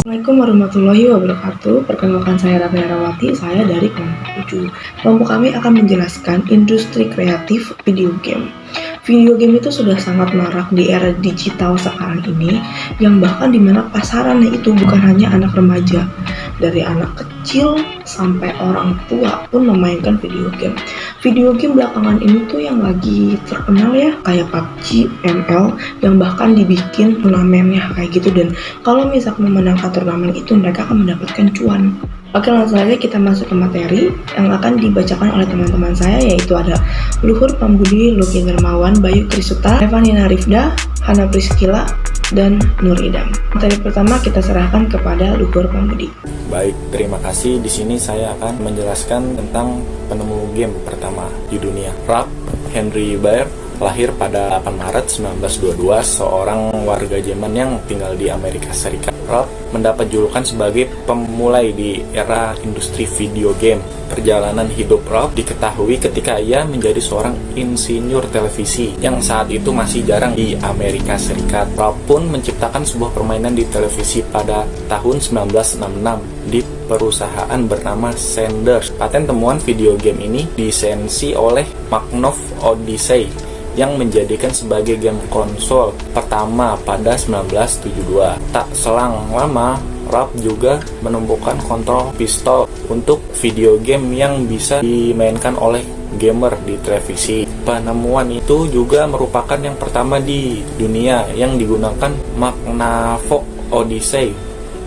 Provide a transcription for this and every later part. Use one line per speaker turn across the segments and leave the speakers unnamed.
Assalamualaikum warahmatullahi wabarakatuh. Perkenalkan saya Ratna Herawati, saya dari kelompok 7. Kelompok kami akan menjelaskan industri kreatif video game. Video game itu sudah sangat marak di era digital sekarang ini, yang bahkan dimana pasarannya itu bukan hanya anak remaja. Dari anak kecil sampai orang tua pun memainkan video game. Video game belakangan ini tuh yang lagi terkenal ya, kayak PUBG, ML, yang bahkan dibikin turnamennya kayak gitu. Dan kalau misalkan memenangkan turnamen itu, mereka akan mendapatkan cuan. Oke, langsung aja kita masuk ke materi yang akan dibacakan oleh teman-teman saya, yaitu ada Luhur Pambudi, Luki Dermawan, Bayu Krisuta, Evanina Rifda, Hana Priskila, dan Nur Idam. Materi pertama kita serahkan kepada Luhur Pambudi.
Baik, terima kasih. Di sini saya akan menjelaskan tentang penemu game pertama di dunia. Ralph Henry Baer lahir pada 8 Maret 1922, seorang warga Jerman yang tinggal di Amerika Serikat. Ralph mendapat julukan sebagai pemulai di era industri video game. Perjalanan hidup Ralph diketahui ketika ia menjadi seorang insinyur televisi yang saat itu masih jarang di Amerika Serikat. Ralph pun menciptakan sebuah permainan di televisi pada tahun 1966 di perusahaan bernama Sanders. Paten temuan video game ini disensi oleh Magnum Odyssey yang menjadikan sebagai game konsol pertama pada 1972. Tak selang lama, Ralph juga menemukan kontrol pistol untuk video game yang bisa dimainkan oleh gamer di televisi. Penemuan itu juga merupakan yang pertama di dunia yang digunakan Magnavox Odyssey.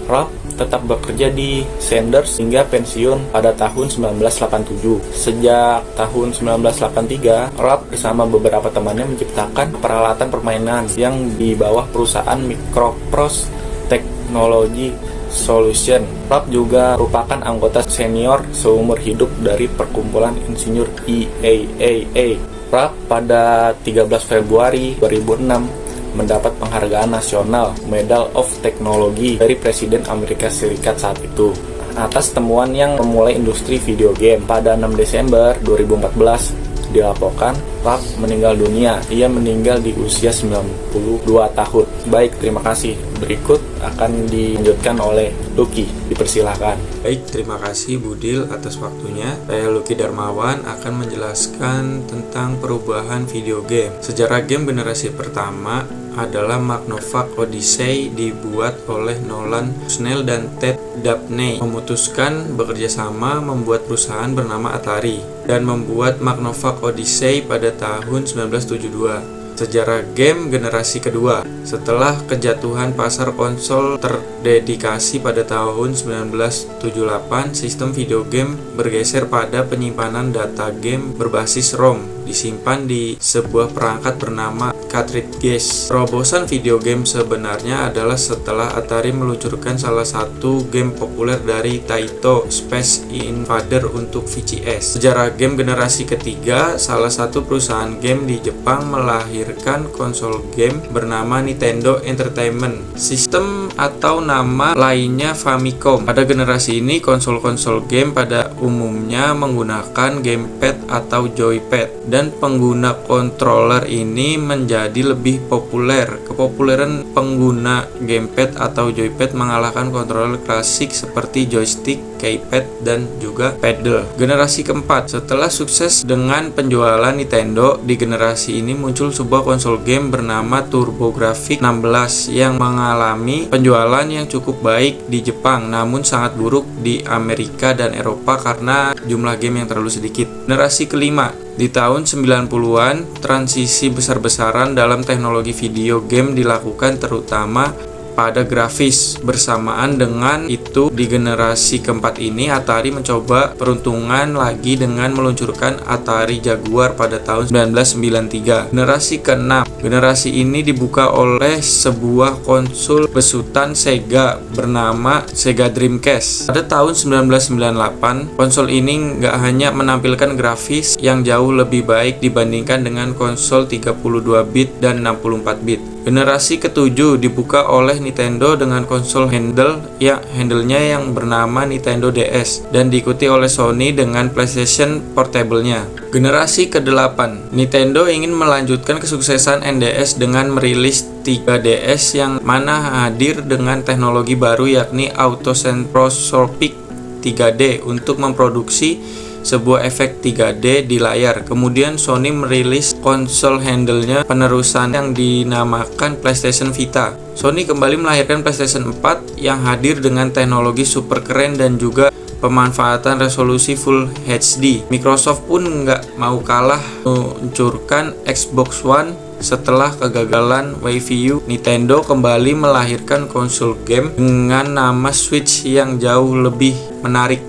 Ralph tetap bekerja di Sanders hingga pensiun pada tahun 1987. Sejak tahun 1983, Ralph bersama beberapa temannya menciptakan peralatan permainan yang di bawah perusahaan Microprose Technology Solution. Ralph juga merupakan anggota senior seumur hidup dari perkumpulan insinyur IAAA. Ralph pada 13 Februari 2006 mendapat penghargaan nasional Medal of Technology dari Presiden Amerika Serikat saat itu atas temuan yang memulai industri video game. Pada 6 Desember 2014 dilaporkan Ralph meninggal dunia. Ia meninggal di usia 92 tahun. Baik, terima kasih. Berikut akan dilanjutkan oleh Luki. Dipersilahkan.
Baik, terima kasih Budil atas waktunya. Saya Luki Darmawan akan menjelaskan tentang perubahan video game. Sejarah game generasi pertama adalah Magnavox Odyssey, dibuat oleh Nolan Bushnell dan Ted Dabney. Memutuskan bekerja sama membuat perusahaan bernama Atari dan membuat Magnavox Odyssey pada tahun 1972. Sejarah game generasi kedua. Setelah kejatuhan pasar konsol terdedikasi pada tahun 1978, sistem video game bergeser pada penyimpanan data game berbasis ROM disimpan di sebuah perangkat bernama cartridges. Terobosan video game sebenarnya adalah setelah Atari meluncurkan salah satu game populer dari Taito, Space Invader untuk VCS. Sejarah game generasi ketiga, salah satu perusahaan game di Jepang melahirkan konsol game bernama Nintendo Entertainment System atau nama lainnya Famicom. Pada generasi ini, konsol-konsol game pada umumnya menggunakan gamepad atau joypad, dan pengguna controller ini menjadi lebih populer. Kepopuleran pengguna gamepad atau joypad mengalahkan controller klasik seperti joystick, keypad, dan juga paddle. Generasi keempat, setelah sukses dengan penjualan Nintendo, di generasi ini muncul sebuah konsol game bernama TurboGrafx 16 yang mengalami penjualan yang cukup baik di Jepang, namun sangat buruk di Amerika dan Eropa karena jumlah game yang terlalu sedikit. Generasi kelima, di tahun 90-an, transisi besar-besaran dalam teknologi video game dilakukan terutama pada grafis. Bersamaan dengan itu, di generasi keempat ini Atari mencoba peruntungan lagi dengan meluncurkan Atari Jaguar pada tahun 1993. Generasi keenam, generasi ini dibuka oleh sebuah konsol besutan Sega bernama Sega Dreamcast. Pada tahun 1998, konsol ini nggak hanya menampilkan grafis yang jauh lebih baik dibandingkan dengan konsol 32 bit dan 64 bit. Generasi ke-7 dibuka oleh Nintendo dengan konsol handlenya yang bernama Nintendo DS dan diikuti oleh Sony dengan PlayStation Portable-nya. Generasi ke-8, Nintendo ingin melanjutkan kesuksesan NDS dengan merilis 3DS yang mana hadir dengan teknologi baru yakni Autosensorscopic 3D untuk memproduksi sebuah efek 3D di layar. Kemudian Sony merilis konsol handlenya penerusan yang dinamakan PlayStation Vita. Sony kembali melahirkan PlayStation 4 yang hadir dengan teknologi super keren dan juga pemanfaatan resolusi Full HD. Microsoft pun nggak mau kalah meluncurkan Xbox One. Setelah kegagalan Wii U, Nintendo kembali melahirkan konsol game dengan nama Switch yang jauh lebih menarik.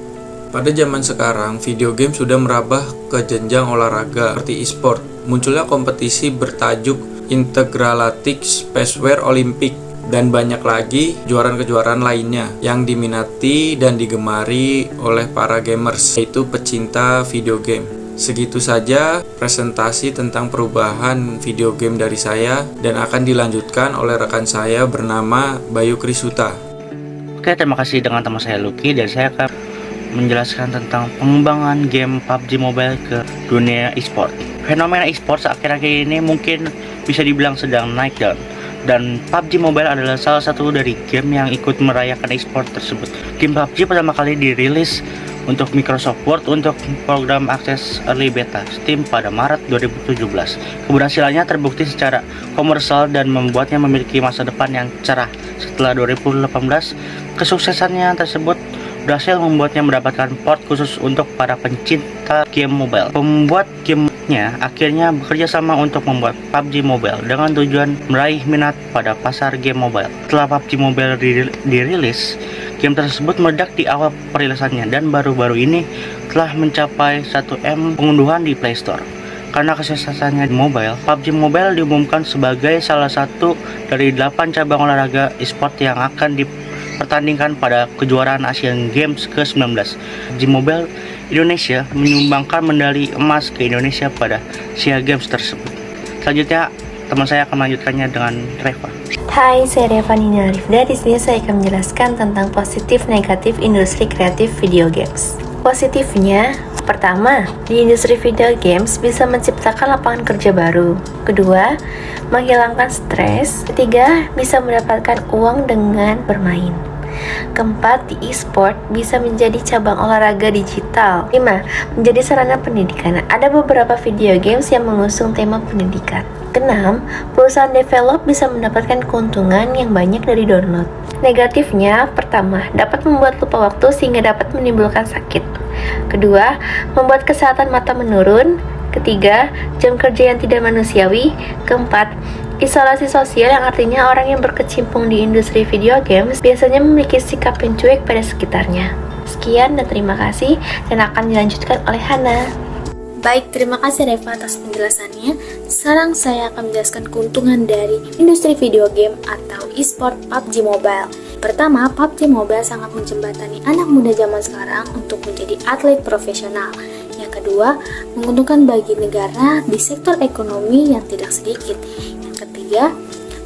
Pada zaman sekarang, video game sudah merambah ke jenjang olahraga seperti e-sport. Munculnya kompetisi bertajuk Intergalactic Spacewar Olympic dan banyak lagi kejuaraan-kejuaraan lainnya yang diminati dan digemari oleh para gamers, yaitu pecinta video game. Segitu saja presentasi tentang perubahan video game dari saya dan akan dilanjutkan oleh rekan saya bernama Bayu Krisuta.
Oke, terima kasih dengan teman saya Lucky, dan saya akan menjelaskan tentang pengembangan game PUBG Mobile ke dunia e-sport. Fenomena e-sport akhir-akhir ini mungkin bisa dibilang sedang naik daun, dan PUBG Mobile adalah salah satu dari game yang ikut merayakan e-sport tersebut. Game PUBG pertama kali dirilis untuk Microsoft Word untuk program akses early beta Steam pada Maret 2017. Keberhasilannya terbukti secara komersial dan membuatnya memiliki masa depan yang cerah. Setelah 2018, kesuksesannya tersebut berhasil membuatnya mendapatkan port khusus untuk para pencinta game mobile. Pembuat gamenya akhirnya bekerja sama untuk membuat PUBG Mobile dengan tujuan meraih minat pada pasar game mobile. Setelah PUBG Mobile dirilis, game tersebut meledak di awal perilisannya dan baru-baru ini telah mencapai 1M pengunduhan di Play Store. Karena kesuksesannya di mobile, PUBG Mobile diumumkan sebagai salah satu dari 8 cabang olahraga e-sport yang akan dipertandingkan pada kejuaraan Asian Games ke-19. PUBG Mobile Indonesia menyumbangkan medali emas ke Indonesia pada SEA Games tersebut. Selanjutnya, teman saya akan melanjutkannya dengan Reva.
Hai, saya Reva Nina Arifda. Di sini saya akan menjelaskan tentang positif negatif industri kreatif video games. Positifnya, pertama, di industri video games bisa menciptakan lapangan kerja baru. Kedua, menghilangkan stres. Ketiga, bisa mendapatkan uang dengan bermain. Keempat, di e-sport bisa menjadi cabang olahraga digital. 5, menjadi sarana pendidikan. Ada beberapa video games yang mengusung tema pendidikan. Keenam, perusahaan develop bisa mendapatkan keuntungan yang banyak dari download. Negatifnya, pertama, dapat membuat lupa waktu sehingga dapat menimbulkan sakit. Kedua, membuat kesehatan mata menurun. Ketiga, jam kerja yang tidak manusiawi. Keempat, isolasi sosial yang artinya orang yang berkecimpung di industri video games biasanya memiliki sikap yang cuek pada sekitarnya. Sekian dan terima kasih, dan akan dilanjutkan oleh Hana.
Baik, terima kasih Reva atas penjelasannya. Sekarang saya akan menjelaskan keuntungan dari industri video game atau e-sport PUBG Mobile. Pertama, PUBG Mobile sangat menjembatani anak muda zaman sekarang untuk menjadi atlet profesional. Yang kedua, menguntungkan bagi negara di sektor ekonomi yang tidak sedikit. Yang ketiga,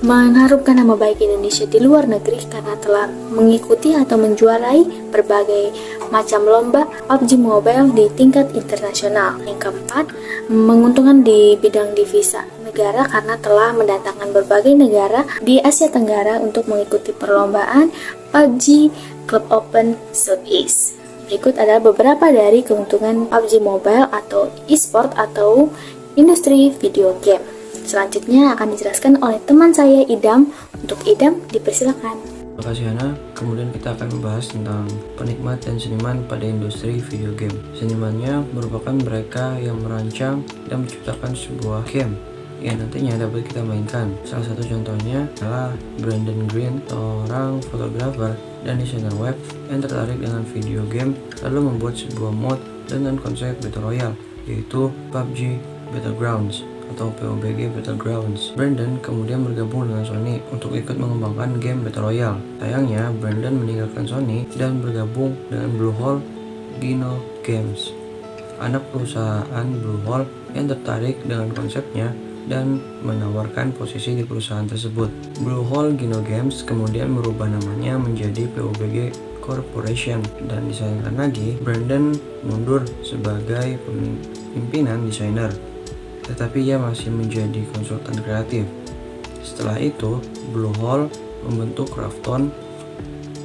mengharumkan nama baik Indonesia di luar negeri karena telah mengikuti atau menjuarai berbagai macam lomba PUBG Mobile di tingkat internasional. Yang keempat, menguntungkan di bidang devisa negara karena telah mendatangkan berbagai negara di Asia Tenggara untuk mengikuti perlombaan PUBG Club Open Southeast. Berikut adalah beberapa dari keuntungan PUBG Mobile atau e-sport atau industri video game. Selanjutnya akan dijelaskan oleh teman saya Idam. Untuk Idam, dipersilakan.
Terima kasih Hana. Kemudian kita akan membahas tentang penikmat dan seniman pada industri video game. Senimannya merupakan mereka yang merancang dan menciptakan sebuah game yang nantinya dapat kita mainkan. Salah satu contohnya adalah Brandon Green, seorang fotografer dan desainer web yang tertarik dengan video game lalu membuat sebuah mod dengan konsep Battle Royale, yaitu PUBG Battlegrounds atau PUBG Battlegrounds. Brandon kemudian bergabung dengan Sony untuk ikut mengembangkan game Battle Royale. Sayangnya, Brandon meninggalkan Sony dan bergabung dengan Bluehole Games, anak perusahaan Bluehole yang tertarik dengan konsepnya dan menawarkan posisi di perusahaan tersebut. Bluehole Gino Games kemudian merubah namanya menjadi PUBG Corporation, dan disayangkan lagi Brandon mundur sebagai pimpinan desainer, tetapi ia masih menjadi konsultan kreatif. Setelah itu, Bluehole membentuk Krafton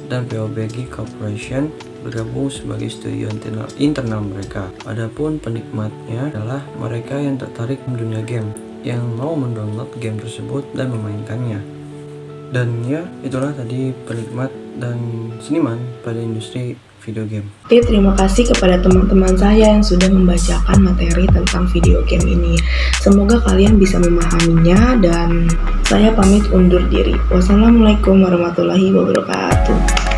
dan PUBG Corporation bergabung sebagai studio internal mereka. Adapun penikmatnya adalah mereka yang tertarik di dunia game, yang mau mendownload game tersebut dan memainkannya. Dan ya, itulah tadi penikmat dan seniman pada industri video game.
Oke, terima kasih kepada teman-teman saya yang sudah membacakan materi tentang video game ini. Semoga kalian bisa memahaminya dan saya pamit undur diri. Wassalamualaikum warahmatullahi wabarakatuh.